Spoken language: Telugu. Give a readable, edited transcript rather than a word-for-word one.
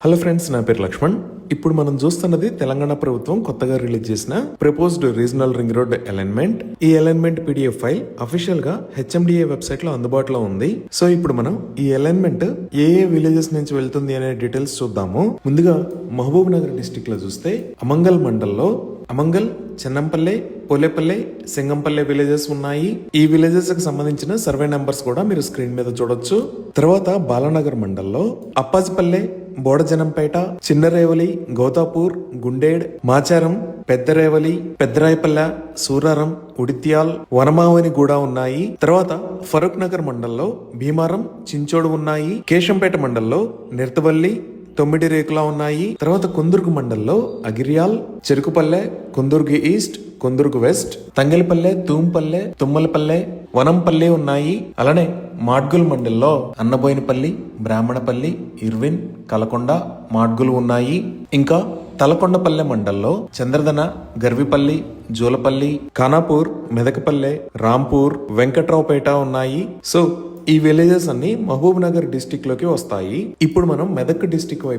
హలో ఫ్రెండ్స్, నా పేరు లక్ష్మణ్. ఇప్పుడు మనం చూస్తున్నది తెలంగాణ ప్రభుత్వం కొత్తగా రిలీజ్ చేసిన proposed regional ring road alignment. ఈ అలైన్మెంట్ PDF ఫైల్ అఫీషియల్ గా HMDA వెబ్సైట్ లో అందుబాటులో ఉంది. సో ఇప్పుడు మనం ఈ అలైన్మెంట్ ఏ విలేజెస్ నుంచి వెళ్తుంది అనే డీటెయిల్స్ చూద్దాము. ముందుగా మహబూబ్ నగర్ డిస్టిక్ లో చూస్తే అమంగల్ మండల్లో అమంగల్, చెన్నంపల్లె, పోలేపల్లె, సింగంపల్లె విలేజెస్ ఉన్నాయి. ఈ విలేజెస్ కి సంబంధించిన సర్వే నంబర్స్ కూడా మీరు స్క్రీన్ మీద చూడొచ్చు. తర్వాత బాలానగర్ మండల్లో అప్పాజిపల్లె, బోడజనంపేట, చిన్నరేవలి, గౌతాపూర్, గుండేడ్, మాచారం, పెద్దరేవలి, పెద్దరాయపల్లె, సూరారం, ఉడిత్యాల్, వనమావని కూడా ఉన్నాయి. తర్వాత ఫరూక్ నగర్ మండల్లో భీమారం, చించోడు ఉన్నాయి. కేశంపేట మండల్లో నిర్తవల్లి, తొమ్మిడి రేకులా ఉన్నాయి. తర్వాత కొందుర్గు మండల్లో అగిరియాల్, చెరుకుపల్లె, కొందుర్గు ఈస్ట్, కొందుర్గు వెస్ట్, తంగెలపల్లె, తూంపల్లె, తుమ్మలపల్లె, వనంపల్లి ఉన్నాయి. అలానే మాడ్గుల్ మండల్లో అన్నబోయినపల్లి, బ్రాహ్మణపల్లి, ఇర్విన్, కలకొండ, మాడ్గులు ఉన్నాయి. ఇంకా తలకొండపల్లె మండల్లో చంద్రదన, గర్విపల్లి, జూలపల్లి, ఖానాపూర్, మెదకపల్లె, రాంపూర్, వెంకట్రావుపేట ఉన్నాయి. సో ఈ విలేజెస్ అన్ని మహబూబ్ నగర్ డిస్టిక్ లోకి వస్తాయి. ఇప్పుడు మనం మెదక్ డిస్టిక్ వైపు